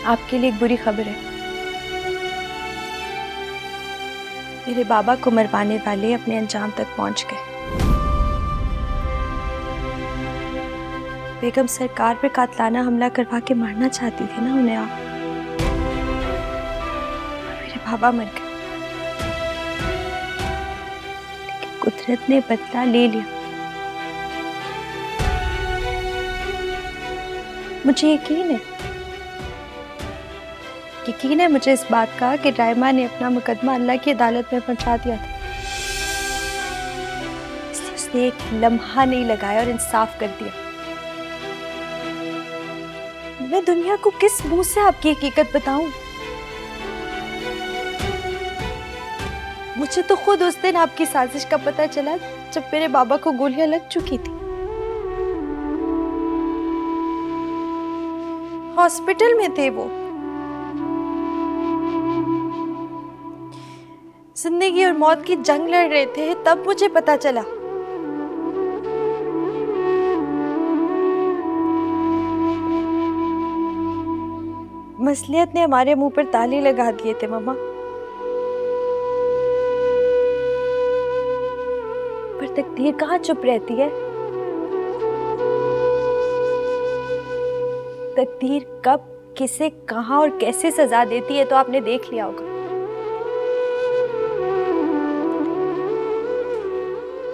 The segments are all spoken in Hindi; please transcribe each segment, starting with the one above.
आपके लिए एक बुरी खबर है। मेरे बाबा को मरवाने वाले अपने अंजाम तक पहुंच गए। बेगम सरकार पे कातलाना हमला करवा के मारना चाहती थी ना उन्हें आप। मेरे बाबा मर गए, लेकिन कुदरत ने बदला ले लिया। मुझे यकीन है मुझे इस बात का कि राइमा ने अपना मुकदमा अल्लाह की अदालत में पहुंचा दिया था। इसलिए उसने एक लम्हा नहीं लगाया और इंसाफ कर दिया। मैं दुनिया को किस मुंह से आपकी हकीकत बताऊं? मुझे तो खुद उस दिन आपकी साजिश का पता चला जब मेरे बाबा को गोलियां लग चुकी थी। हॉस्पिटल में थे वो। जिंदगी और मौत की जंग लड़ रहे थे, तब मुझे पता चला। मसलियत ने हमारे मुंह पर ताले लगा दिए थे मम्मा, पर तकदीर कहाँ चुप रहती है। तकदीर कब, किसे, कहाँ और कैसे सजा देती है तो आपने देख लिया होगा।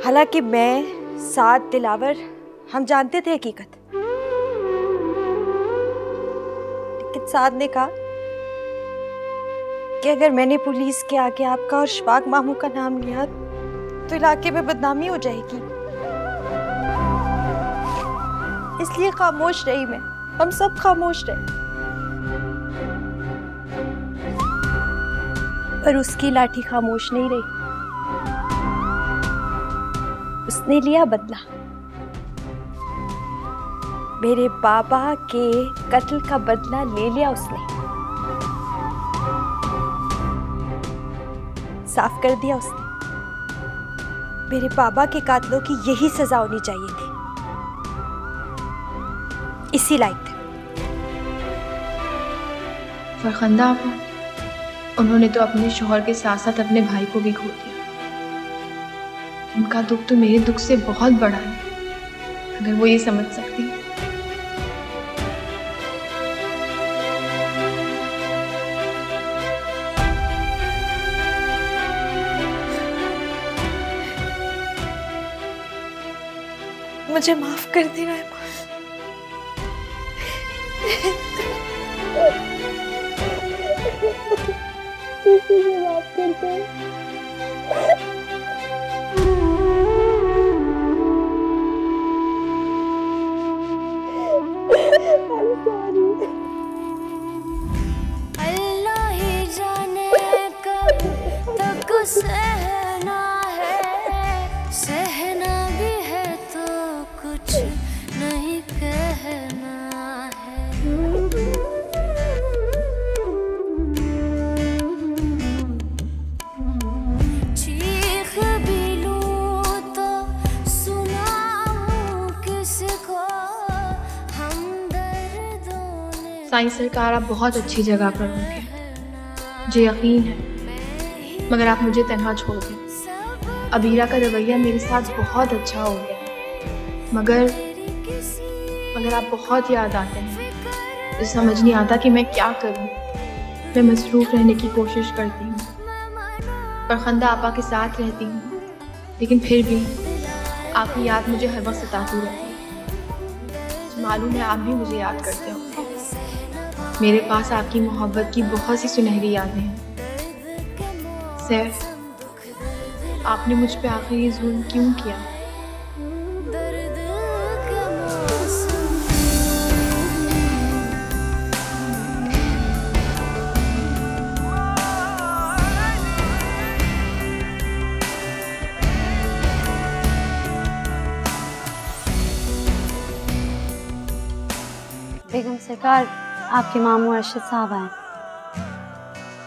हालांकि मैं, साद, दिलावर, हम जानते थे हकीकत, लेकिन साद ने कहा कि अगर मैंने पुलिस के आगे आपका और शफाक मामू का नाम लिया तो इलाके में बदनामी हो जाएगी, इसलिए खामोश रही मैं। हम सब खामोश रहे, पर उसकी लाठी खामोश नहीं रही। उसने लिया बदला। मेरे बाबा के कत्ल का बदला ले लिया उसने। साफ कर दिया उसने। मेरे बाबा के कातलों की यही सजा होनी चाहिए थी, इसी लायक थे। फरखंदा आपा, उन्होंने तो अपने शौहर के साथ साथ अपने भाई को भी खो दिया। उनका दुख तो मेरे दुख से बहुत बड़ा है, अगर वो ये समझ सकती। मुझे माफ कर दी राइमा। मुझे माफ कर दे। अल्लाह ही जाने कब तक सहना है, सहना भी है तो कुछ नहीं कहना है। चीख भी लूं तो सुनाऊं किसको, हमदर्दों ने। साईं सरकार, आप बहुत अच्छी जगह पर होंगे, मुझे यकीन है, मगर आप मुझे तन्हा छोड़ दें। अबीरा का रवैया मेरे साथ बहुत अच्छा हो गया, मगर आप बहुत याद आते हैं। मुझे समझ नहीं आता कि मैं क्या करूं। मैं मसरूफ रहने की कोशिश करती हूँ, फरखंदा आपा के साथ रहती हूँ, लेकिन फिर भी आपकी याद मुझे हर वक्त सताती रहती है। मालूम है आप भी मुझे याद करते हो। मेरे पास आपकी मोहब्बत की बहुत सी सुनहरी यादें हैं। सैफ, आपने मुझ पे आखिर ये जुल्म क्यों किया? बेगम सरकार, आपके मामू अरशद साहब आए।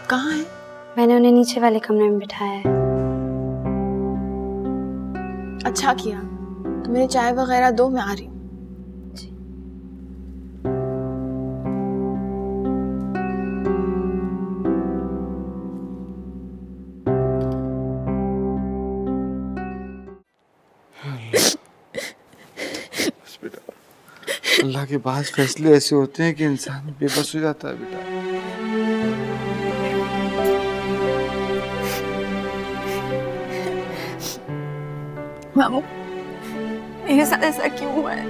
कहाँ है? मैंने उन्हें नीचे वाले कमरे में बिठाया है। अच्छा किया, तो मेरे चाय वगैरह दो, मैं आ रही हूँ। अल्लाह के बाद फैसले ऐसे होते हैं कि इंसान बेबस हो जाता है बेटा। मामू, मेरे साथ ऐसा क्यों हुआ है?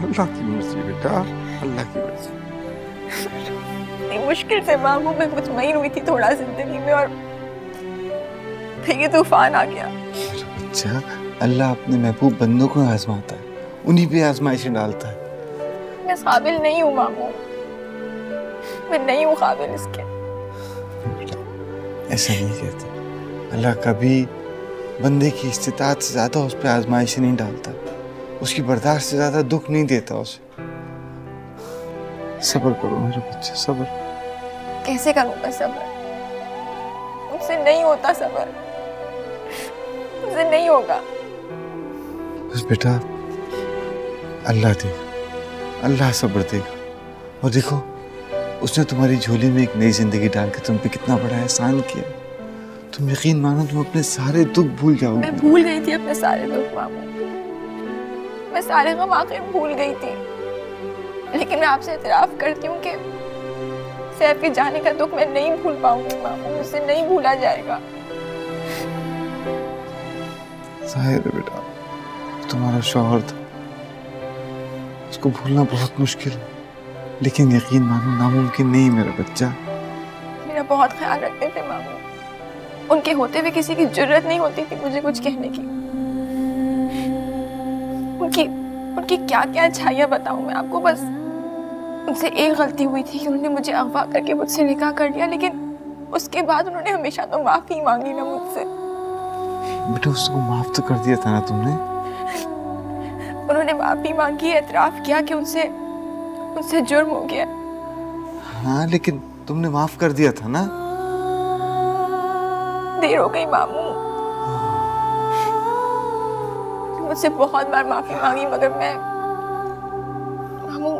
अल्लाह की मर्जी बेटा, अल्लाह की मर्जी। इतनी मुश्किल से मामू मैं मुतमईन हुई थी थोड़ा जिंदगी में, और फिर ये तूफान आ गया। अच्छा, अल्लाह अपने महबूब बंदों को आजमाता है, उन्हीं पे आजमाइशें डालता है। मैं इस काबिल नहीं हूँ मामू, मैं नहीं हूँ काबिल इसके। ऐसा नहीं कहते, अल्लाह कभी बंदे की इस्तिताअत से ज्यादा उस पर आजमाइशें नहीं डालता, उसकी बर्दाश्त से ज्यादा दुख नहीं देता उसे। सब्र करो मेरे बच्चे, सब्र। कैसे करूँ मैं सब्र? मुझसे नहीं होता सब्र, मुझसे नहीं होगा। बस बेटा, अल्लाह देगा, अल्लाह सब्र देगा। और देखो, उसने तुम्हारी झोली में एक नई जिंदगी डाल के तुम पे कितना बड़ा एहसान किया। तुम यकीन मानो, तुम अपने सारे दुख भूल जाओगे। मैं भूल गई थी अपने सारे दुख मामू, मैं सारे गम आखिर भूल गई थी। लेकिन मैं आपसे इतराफ करती हूँ कि सैफ के जाने का दुख मैं नहीं भूल पाऊंगी मामू, मुझसे नहीं भूला जाएगा। जाहिर है बेटा, तुम्हारा शौहर था, उसको भूलना बहुत मुश्किल है, लेकिन यकीन मानो नामुमकिन नहीं मेरा बच्चा। मेरा बहुत ख्याल रखते थे मामू, उनके होते हुए किसी की जरूरत नहीं होती थी मुझे कुछ कहने की। उनकी क्या क्या अच्छाइयाँ बताऊं मैं आपको। बस उनसे एक गलती हुई थी कि उन्होंने मुझे अगवा करके मुझसे निकाह कर लिया, लेकिन उसके बाद उन्होंने हमेशा तो माफी मांगी ना मुझसे। बेटा, उसको माफ तो कर दिया था ना तुमने? उन्होंने माफी मांगी, एतराफ किया कि उनसे जुर्म हो गया। हाँ, लेकिन तुमने माफ कर दिया था ना? देर हो गई मामू, मुझसे बहुत बार माफी मांगी, मगर मैं मामू,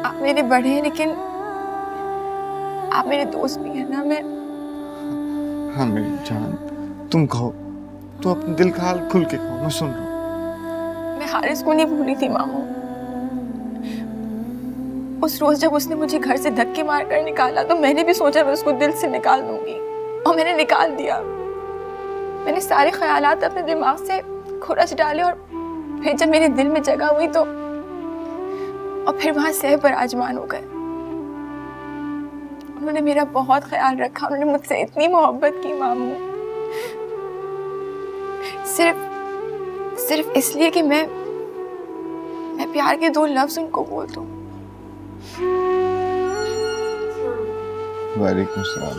आप मेरे बड़े हैं, लेकिन आप मेरे दोस्त भी हैं ना। मैं हाँ मेरी जान, तुम कहो, तुम अपने दिल का हाल खुल के कहो, मैं सुन रहा हूँ। मैं हारिस को नहीं भूली थी मामू। उस रोज जब उसने मुझे घर से धक्के मार कर निकाला, तो मैंने भी सोचा मैं उसको दिल से निकाल दूंगी, और मैंने निकाल दिया। मैंने सारे ख्यालात अपने दिमाग से खुरच डाले, और फिर जब मेरे दिल में जगह हुई तो और फिर वहां सैफ बराजमान हो गए। उन्होंने मेरा बहुत ख्याल रखा, उन्होंने मुझसे इतनी मोहब्बत की मामू, सिर्फ इसलिए कि मैं प्यार के 2 लफ्ज उनको बोल दूं। वालेकुम सलाम।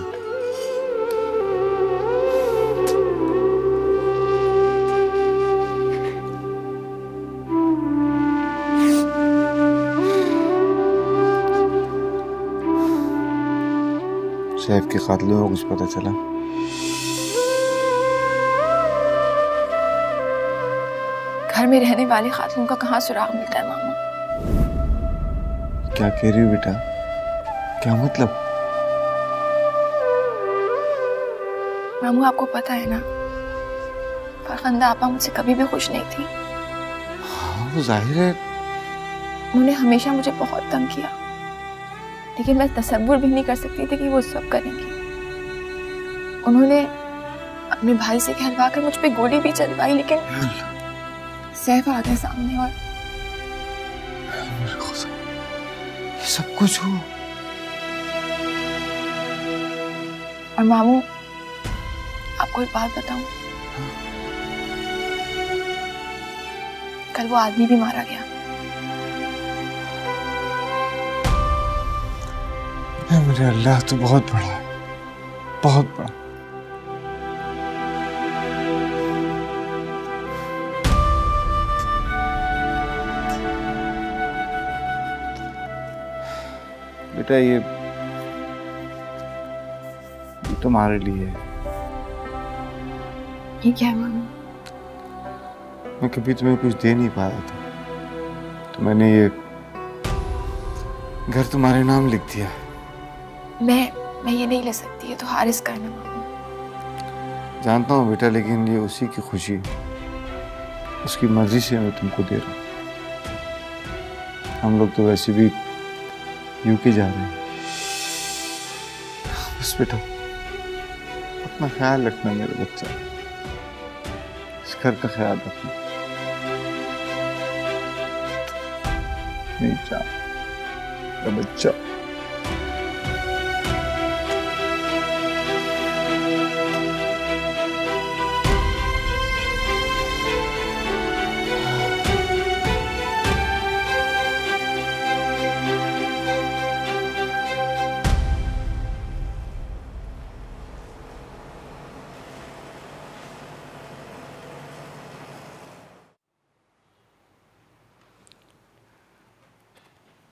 सैफ के कातिलों को कुछ पता चला? घर में रहने वाले खातून का कहाँ सुराग मिलता है मामा? क्या कह रही हो बेटा? क्या मतलब? मामू, आपको पता है ना, फरखंदा आपा मुझसे कभी भी खुश नहीं थी। हाँ, वो जाहिर है। उन्होंने हमेशा मुझे बहुत तंग किया, लेकिन मैं तसव्वुर भी नहीं कर सकती थी कि वो सब करेंगी। उन्होंने अपने भाई से कहलवा कर मुझ पे गोली भी चलवाई, लेकिन सैफ आ गए सामने और ये सब कुछ हुआ। और मामू, आपको एक बात बताऊं, कल वो आदमी भी मारा गया। मेरे अल्लाह तो बहुत बड़ा है, बहुत बड़ा। बेटा, ये तुम्हारे लिए है। ये क्या है मामू? मैं कभी तुम्हें कुछ दे नहीं पाया था, तो मैंने ये घर तुम्हारे नाम लिख दिया। मैं ये नहीं ले सकती, ये तो हारिस का है ना मामू। जानता हूँ बेटा, लेकिन ये उसी की खुशी है। उसकी मर्जी से मैं तुमको दे रहा हूँ। हम लोग तो वैसे भी यूके जा रहे हैं। बस बेटा अपना ख्याल रखना मेरे बच्चा, इस घर का ख्याल रखना। नहीं जा बच्चा।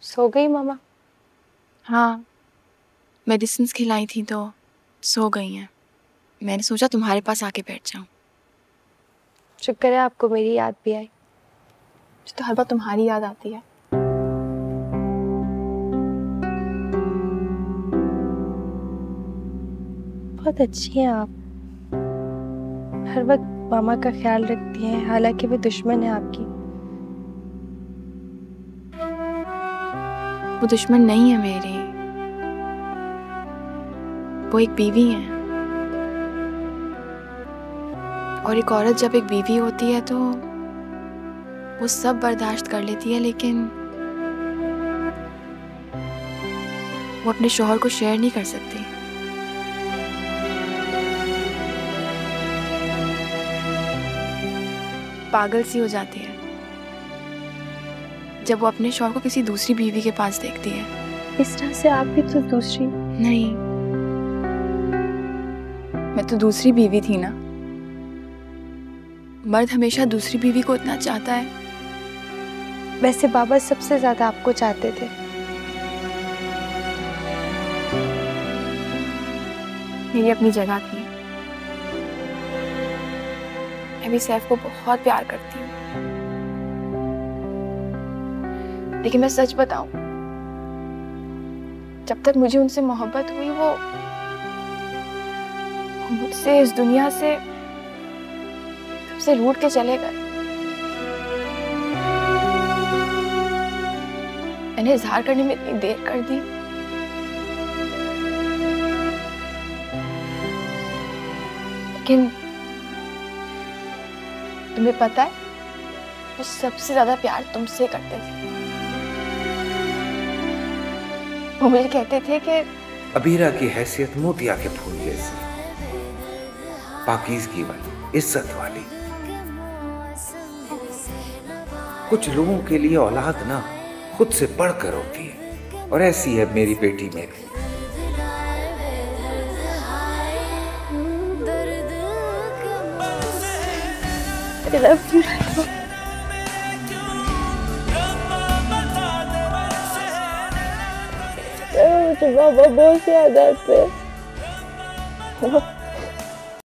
सो गई मामा? हाँ, मेडिसिन खिलाई थी तो सो गई हैं। मैंने सोचा तुम्हारे पास आके बैठ जाऊं। शुक्र है आपको मेरी याद भी आई। मुझे तो हर बार तुम्हारी याद आती है। बहुत अच्छी हैं आप, हर वक्त मामा का ख्याल रखती हैं, हालांकि वो दुश्मन है आपकी। वो दुश्मन नहीं है मेरी, वो एक बीवी है। और एक औरत जब एक बीवी होती है तो वो सब बर्दाश्त कर लेती है, लेकिन वो अपने शौहर को शेयर नहीं कर सकती। पागल सी हो जाती है जब वो अपने शौहर को किसी दूसरी बीवी के पास देखती है। इस तरह से आप भी तो दूसरी? नहीं, मैं तो दूसरी बीवी थी ना। मर्द हमेशा दूसरी बीवी को इतना चाहता है। वैसे बाबा सबसे ज्यादा आपको चाहते थे। मेरी अपनी जगह थी। मैं भी सैफ को बहुत प्यार करती हूँ, लेकिन मैं सच बताऊं, जब तक मुझे उनसे मोहब्बत हुई वो मुझसे इस दुनिया से सबसे रूठ के चले गए। मैंने इजहार करने में इतनी देर कर दी। लेकिन तुम्हें पता है, वो सबसे ज्यादा प्यार तुमसे करते थे। वो मुझे कहते थे कि अबीरा की हैसियत मोतिया के फूल जैसी, पाकीज़गी वाली, इज्जत वाली। कुछ लोगों के लिए औलाद ना खुद से बढ़कर होती है, और ऐसी है मेरी बेटी मेरी। मुझे बाबा बहुत याद आते हैं।